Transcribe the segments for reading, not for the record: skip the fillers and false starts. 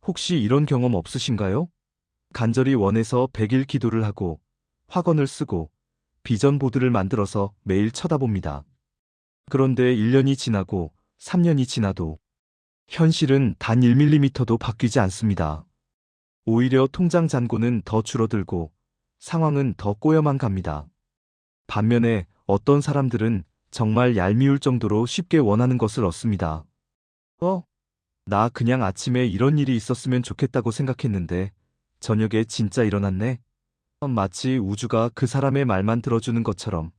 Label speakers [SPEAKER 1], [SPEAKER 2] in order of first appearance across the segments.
[SPEAKER 1] 혹시 이런 경험 없으신가요? 간절히 원해서 100일 기도를 하고 확언을 쓰고 비전 보드를 만들어서 매일 쳐다봅니다. 그런데 1년이 지나고 3년이 지나도 현실은 단 1mm도 바뀌지 않습니다. 오히려 통장 잔고는 더 줄어들고 상황은 더 꼬여만 갑니다. 반면에 어떤 사람들은 정말 얄미울 정도로 쉽게 원하는 것을 얻습니다. 나 그냥 아침에 이런 일이 있었으면 좋겠다고 생각했는데 저녁에 진짜 일어났네. 마치 우주가 그 사람의 말만 들어주는 것처럼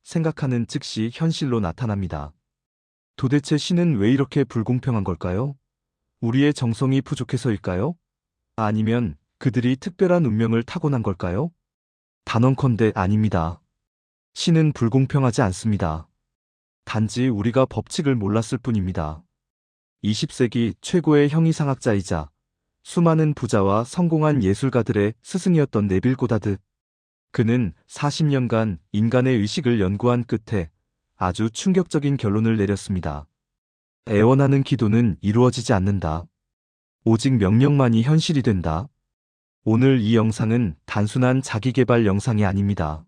[SPEAKER 1] 생각하는 즉시 현실로 나타납니다. 도대체 신은 왜 이렇게 불공평한 걸까요? 우리의 정성이 부족해서일까요? 아니면 그들이 특별한 운명을 타고난 걸까요? 단언컨대 아닙니다. 신은 불공평하지 않습니다. 단지 우리가 법칙을 몰랐을 뿐입니다. 20세기 최고의 형이상학자이자 수많은 부자와 성공한 예술가들의 스승이었던 네빌 고다드. 그는 40년간 인간의 의식을 연구한 끝에 아주 충격적인 결론을 내렸습니다. 애원하는 기도는 이루어지지 않는다. 오직 명령만이 현실이 된다. 오늘 이 영상은 단순한 자기계발 영상이 아닙니다.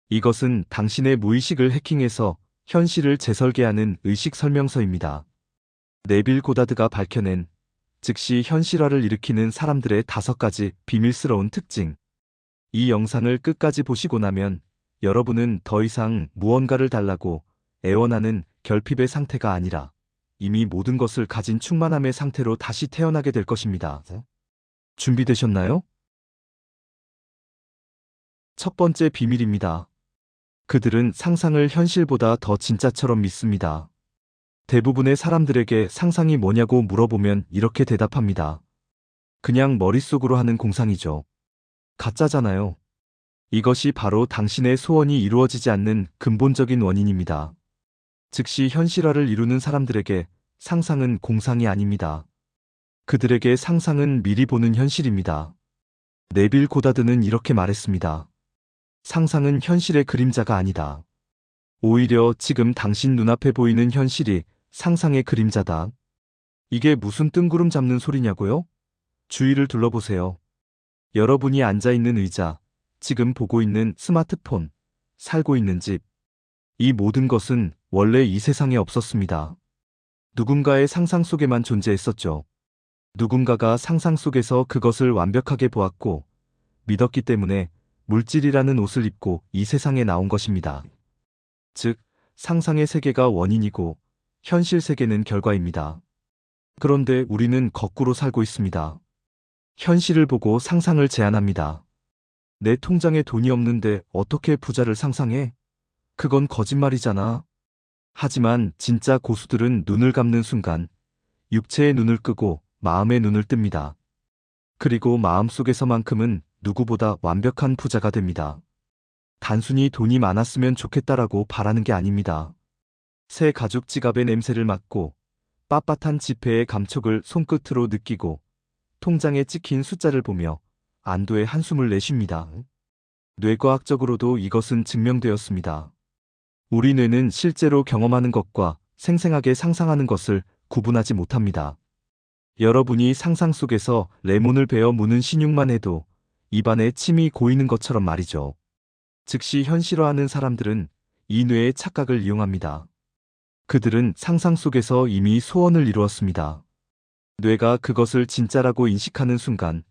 [SPEAKER 1] 이것은 당신의 무의식을 해킹해서 현실을 재설계하는 의식 설명서입니다. 네빌 고다드가 밝혀낸 즉시 현실화를 일으키는 사람들의 5가지 비밀스러운 특징. 이 영상을 끝까지 보시고 나면 여러분은 더 이상 무언가를 달라고 애원하는 결핍의 상태가 아니라 이미 모든 것을 가진 충만함의 상태로 다시 태어나게 될 것입니다. 준비되셨나요? 첫 번째 비밀입니다. 그들은 상상을 현실보다 더 진짜처럼 믿습니다. 대부분의 사람들에게 상상이 뭐냐고 물어보면 이렇게 대답합니다. 그냥 머릿속으로 하는 공상이죠. 가짜잖아요. 이것이 바로 당신의 소원이 이루어지지 않는 근본적인 원인입니다. 즉시 현실화를 이루는 사람들에게 상상은 공상이 아닙니다. 그들에게 상상은 미리 보는 현실입니다. 네빌 고다드는 이렇게 말했습니다. 상상은 현실의 그림자가 아니다. 오히려 지금 당신 눈앞에 보이는 현실이 상상의 그림자다. 이게 무슨 뜬구름 잡는 소리냐고요? 주위를 둘러보세요. 여러분이 앉아있는 의자, 지금 보고 있는 스마트폰, 살고 있는 집. 이 모든 것은 원래 이 세상에 없었습니다. 누군가의 상상 속에만 존재했었죠. 누군가가 상상 속에서 그것을 완벽하게 보았고 믿었기 때문에 물질이라는 옷을 입고 이 세상에 나온 것입니다. 즉, 상상의 세계가 원인이고 현실 세계는 결과입니다. 그런데 우리는 거꾸로 살고 있습니다. 현실을 보고 상상을 제안합니다. 내 통장에 돈이 없는데 어떻게 부자를 상상해? 그건 거짓말이잖아. 하지만 진짜 고수들은 눈을 감는 순간 육체의 눈을 끄고 마음의 눈을 뜹니다. 그리고 마음속에서만큼은 누구보다 완벽한 부자가 됩니다. 단순히 돈이 많았으면 좋겠다라고 바라는 게 아닙니다. 새 가죽 지갑의 냄새를 맡고 빳빳한 지폐의 감촉을 손끝으로 느끼고 통장에 찍힌 숫자를 보며 안도의 한숨을 내쉽니다. 뇌과학적으로도 이것은 증명되었습니다. 우리 뇌는 실제로 경험하는 것과 생생하게 상상하는 것을 구분하지 못합니다. 여러분이 상상 속에서 레몬을 베어 무는 신용만 해도 입안에 침이 고이는 것처럼 말이죠. 즉시 현실화하는 사람들은 이 뇌의 착각을 이용합니다. 그들은 상상 속에서 이미 소원을 이루었습니다. 뇌가 그것을 진짜라고 인식하는 순간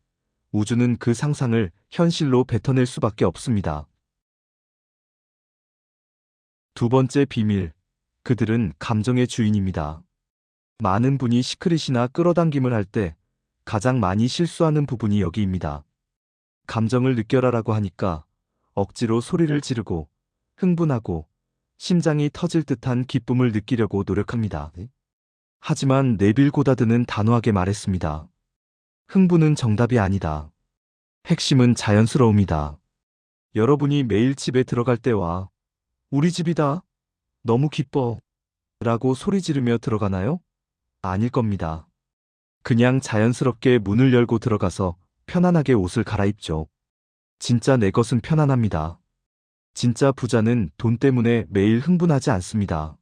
[SPEAKER 1] 우주는 그 상상을 현실로 뱉어낼 수밖에 없습니다. 두 번째 비밀, 그들은 감정의 주인입니다. 많은 분이 시크릿이나 끌어당김을 할 때 가장 많이 실수하는 부분이 여기입니다. 감정을 느껴라라고 하니까 억지로 소리를 지르고 흥분하고 심장이 터질 듯한 기쁨을 느끼려고 노력합니다. 하지만 네빌 고다드는 단호하게 말했습니다. 흥분은 정답이 아니다. 핵심은 자연스러움이다. 여러분이 매일 집에 들어갈 때와 우리 집이다. 너무 기뻐. 라고 소리 지르며 들어가나요? 아닐 겁니다. 그냥 자연스럽게 문을 열고 들어가서 편안하게 옷을 갈아입죠. 진짜 내 것은 편안합니다. 진짜 부자는 돈 때문에 매일 흥분하지 않습니다.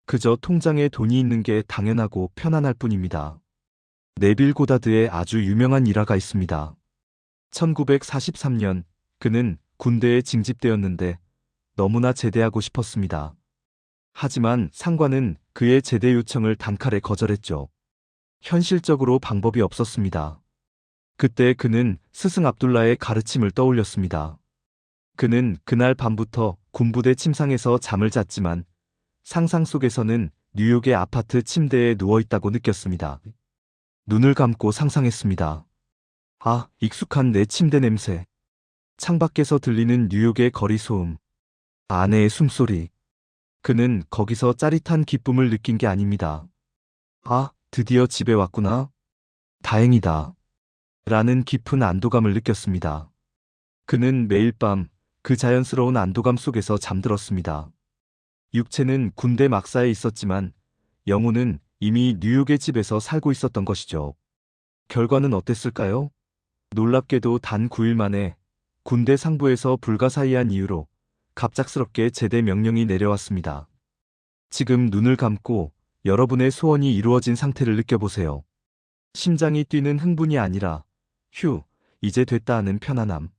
[SPEAKER 1] 그저 통장에 돈이 있는 게 당연하고 편안할 뿐입니다. 네빌 고다드의 아주 유명한 일화가 있습니다. 1943년 그는 군대에 징집되었는데 너무나 제대하고 싶었습니다. 하지만 상관은 그의 제대 요청을 단칼에 거절했죠. 현실적으로 방법이 없었습니다. 그때 그는 스승 압둘라의 가르침을 떠올렸습니다. 그는 그날 밤부터 군부대 침상에서 잠을 잤지만 상상 속에서는 뉴욕의 아파트 침대에 누워있다고 느꼈습니다. 눈을 감고 상상했습니다. 아, 익숙한 내 침대 냄새. 창밖에서 들리는 뉴욕의 거리 소음. 아내의 숨소리. 그는 거기서 짜릿한 기쁨을 느낀 게 아닙니다. 아, 드디어 집에 왔구나. 다행이다. 라는 깊은 안도감을 느꼈습니다. 그는 매일 밤 그 자연스러운 안도감 속에서 잠들었습니다. 육체는 군대 막사에 있었지만 영혼은 이미 뉴욕의 집에서 살고 있었던 것이죠. 결과는 어땠을까요? 놀랍게도 단 9일 만에 군대 상부에서 불가사의한 이유로 갑작스럽게 제대 명령이 내려왔습니다. 지금 눈을 감고 여러분의 소원이 이루어진 상태를 느껴보세요. 심장이 뛰는 흥분이 아니라 휴, 이제 됐다 하는 편안함.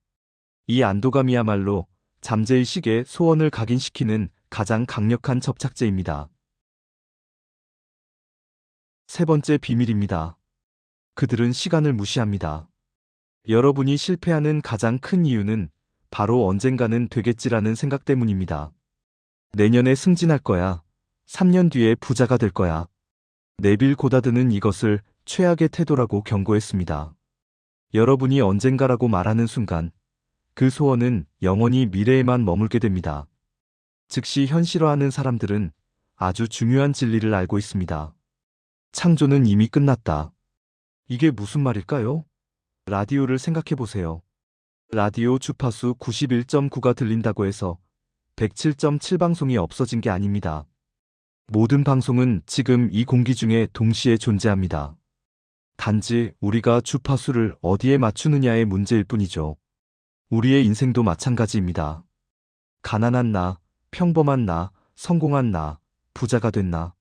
[SPEAKER 1] 이 안도감이야말로 잠재의식의 소원을 각인시키는 가장 강력한 접착제입니다. 세 번째 비밀입니다. 그들은 시간을 무시합니다. 여러분이 실패하는 가장 큰 이유는 바로 언젠가는 되겠지라는 생각 때문입니다. 내년에 승진할 거야. 3년 뒤에 부자가 될 거야. 네빌 고다드는 이것을 최악의 태도라고 경고했습니다. 여러분이 언젠가라고 말하는 순간 그 소원은 영원히 미래에만 머물게 됩니다. 즉시 현실화하는 사람들은 아주 중요한 진리를 알고 있습니다. 창조는 이미 끝났다. 이게 무슨 말일까요? 라디오를 생각해 보세요. 라디오 주파수 91.9가 들린다고 해서 107.7 방송이 없어진 게 아닙니다. 모든 방송은 지금 이 공기 중에 동시에 존재합니다. 단지 우리가 주파수를 어디에 맞추느냐의 문제일 뿐이죠. 우리의 인생도 마찬가지입니다. 가난한 나, 평범한 나, 성공한 나, 부자가 된 나.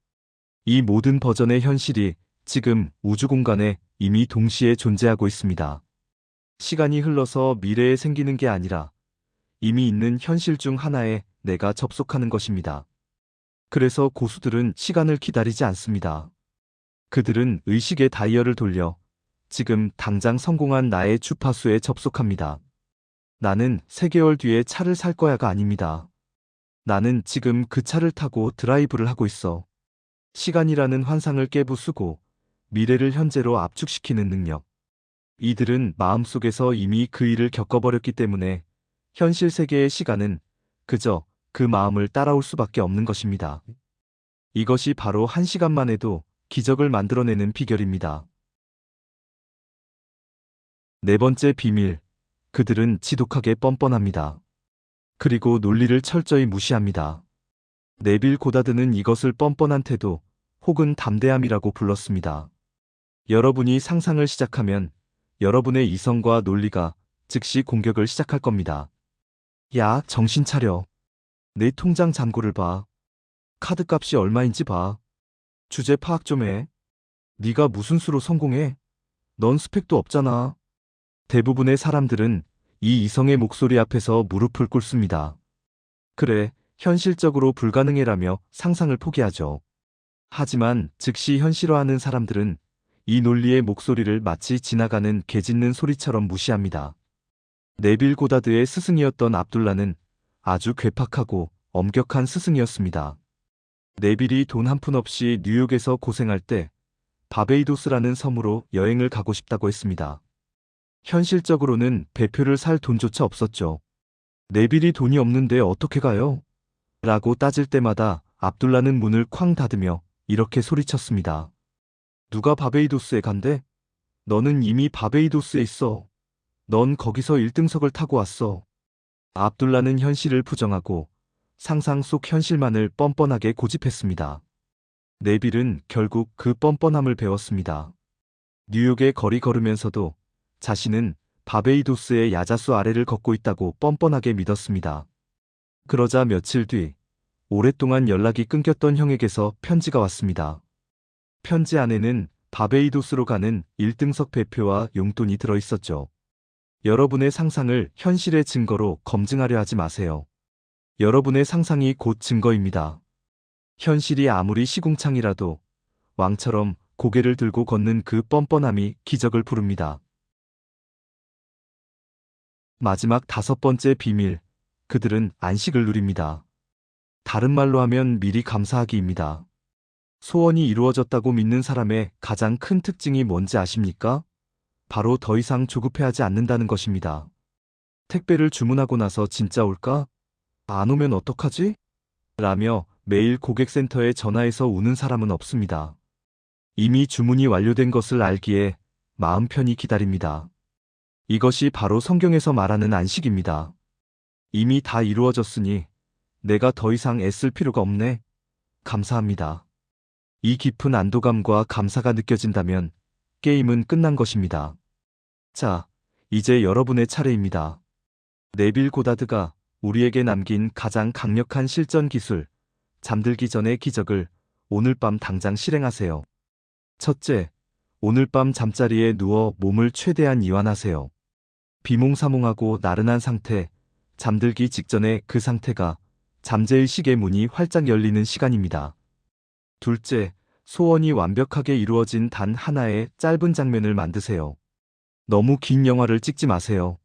[SPEAKER 1] 이 모든 버전의 현실이 지금 우주 공간에 이미 동시에 존재하고 있습니다. 시간이 흘러서 미래에 생기는 게 아니라 이미 있는 현실 중 하나에 내가 접속하는 것입니다. 그래서 고수들은 시간을 기다리지 않습니다. 그들은 의식의 다이얼을 돌려 지금 당장 성공한 나의 주파수에 접속합니다. 나는 3개월 뒤에 차를 살 거야가 아닙니다. 나는 지금 그 차를 타고 드라이브를 하고 있어. 시간이라는 환상을 깨부수고 미래를 현재로 압축시키는 능력. 이들은 마음속에서 이미 그 일을 겪어버렸기 때문에 현실 세계의 시간은 그저 그 마음을 따라올 수밖에 없는 것입니다. 이것이 바로 1시간만 해도 기적을 만들어내는 비결입니다. 네 번째 비밀. 그들은 지독하게 뻔뻔합니다. 그리고 논리를 철저히 무시합니다. 네빌 고다드는 이것을 뻔뻔한 태도 혹은 담대함이라고 불렀습니다. 여러분이 상상을 시작하면 여러분의 이성과 논리가 즉시 공격을 시작할 겁니다. 야, 정신 차려. 내 통장 잔고를 봐. 카드값이 얼마인지 봐. 주제 파악 좀 해. 네가 무슨 수로 성공해? 넌 스펙도 없잖아. 대부분의 사람들은 이 이성의 목소리 앞에서 무릎을 꿇습니다. 그래, 현실적으로 불가능해라며 상상을 포기하죠. 하지만 즉시 현실화하는 사람들은 이 논리의 목소리를 마치 지나가는 개 짖는 소리처럼 무시합니다. 네빌 고다드의 스승이었던 압둘라는 아주 괴팍하고 엄격한 스승이었습니다. 네빌이 돈 한 푼 없이 뉴욕에서 고생할 때 바베이도스라는 섬으로 여행을 가고 싶다고 했습니다. 현실적으로는 배표를 살 돈조차 없었죠. 네빌이 돈이 없는데 어떻게 가요? 라고 따질 때마다 압둘라는 문을 쾅 닫으며 이렇게 소리쳤습니다. 누가 바베이도스에 간대? 너는 이미 바베이도스에 있어. 넌 거기서 1등석을 타고 왔어. 압둘라는 현실을 부정하고 상상 속 현실만을 뻔뻔하게 고집했습니다. 네빌은 결국 그 뻔뻔함을 배웠습니다. 뉴욕의 거리 걸으면서도 자신은 바베이도스의 야자수 아래를 걷고 있다고 뻔뻔하게 믿었습니다. 그러자 며칠 뒤 오랫동안 연락이 끊겼던 형에게서 편지가 왔습니다. 편지 안에는 바베이도스로 가는 1등석 배표와 용돈이 들어있었죠. 여러분의 상상을 현실의 증거로 검증하려 하지 마세요. 여러분의 상상이 곧 증거입니다. 현실이 아무리 시궁창이라도 왕처럼 고개를 들고 걷는 그 뻔뻔함이 기적을 부릅니다. 마지막 5번째 비밀, 그들은 안식을 누립니다. 다른 말로 하면 미리 감사하기입니다. 소원이 이루어졌다고 믿는 사람의 가장 큰 특징이 뭔지 아십니까? 바로 더 이상 조급해하지 않는다는 것입니다. 택배를 주문하고 나서 진짜 올까? 안 오면 어떡하지? 라며 매일 고객센터에 전화해서 우는 사람은 없습니다. 이미 주문이 완료된 것을 알기에 마음 편히 기다립니다. 이것이 바로 성경에서 말하는 안식입니다. 이미 다 이루어졌으니 내가 더 이상 애쓸 필요가 없네. 감사합니다. 이 깊은 안도감과 감사가 느껴진다면 게임은 끝난 것입니다. 자, 이제 여러분의 차례입니다. 네빌 고다드가 우리에게 남긴 가장 강력한 실전 기술, 잠들기 전의 기적을 오늘 밤 당장 실행하세요. 첫째, 오늘 밤 잠자리에 누워 몸을 최대한 이완하세요. 비몽사몽하고 나른한 상태, 잠들기 직전의 그 상태가 잠재의식의 문이 활짝 열리는 시간입니다. 둘째, 소원이 완벽하게 이루어진 단 하나의 짧은 장면을 만드세요. 너무 긴 영화를 찍지 마세요.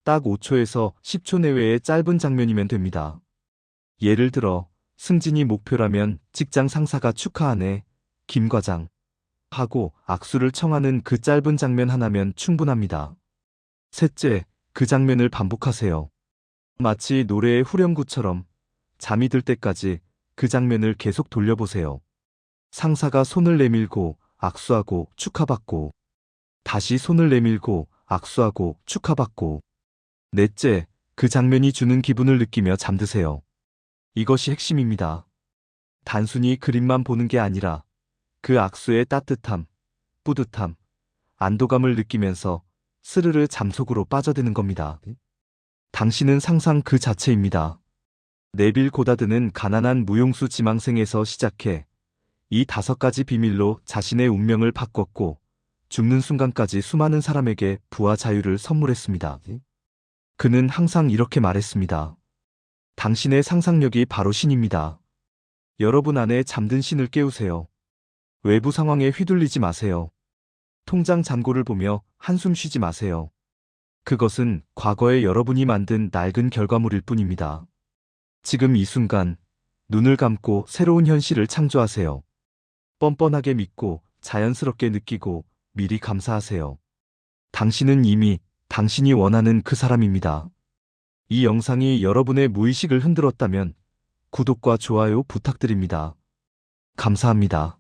[SPEAKER 1] 딱 5초에서 10초 내외의 짧은 장면이면 됩니다. 예를 들어, 승진이 목표라면 직장 상사가 축하하네, 김 과장, 하고 악수를 청하는 그 짧은 장면 하나면 충분합니다. 셋째, 그 장면을 반복하세요. 마치 노래의 후렴구처럼 잠이 들 때까지 그 장면을 계속 돌려보세요. 상사가 손을 내밀고 악수하고 축하받고, 다시 손을 내밀고 악수하고 축하받고. 넷째, 그 장면이 주는 기분을 느끼며 잠드세요. 이것이 핵심입니다. 단순히 그림만 보는 게 아니라 그 악수의 따뜻함, 뿌듯함, 안도감을 느끼면서 스르르 잠속으로 빠져드는 겁니다. 당신은 상상 그 자체입니다. 네빌 고다드는 가난한 무용수 지망생에서 시작해 이 5가지 비밀로 자신의 운명을 바꿨고 죽는 순간까지 수많은 사람에게 부와 자유를 선물했습니다. 그는 항상 이렇게 말했습니다. 당신의 상상력이 바로 신입니다. 여러분 안에 잠든 신을 깨우세요. 외부 상황에 휘둘리지 마세요. 통장 잔고를 보며 한숨 쉬지 마세요. 그것은 과거의 여러분이 만든 낡은 결과물일 뿐입니다. 지금 이 순간 눈을 감고 새로운 현실을 창조하세요. 뻔뻔하게 믿고 자연스럽게 느끼고 미리 감사하세요. 당신은 이미 당신이 원하는 그 사람입니다. 이 영상이 여러분의 무의식을 흔들었다면 구독과 좋아요 부탁드립니다. 감사합니다.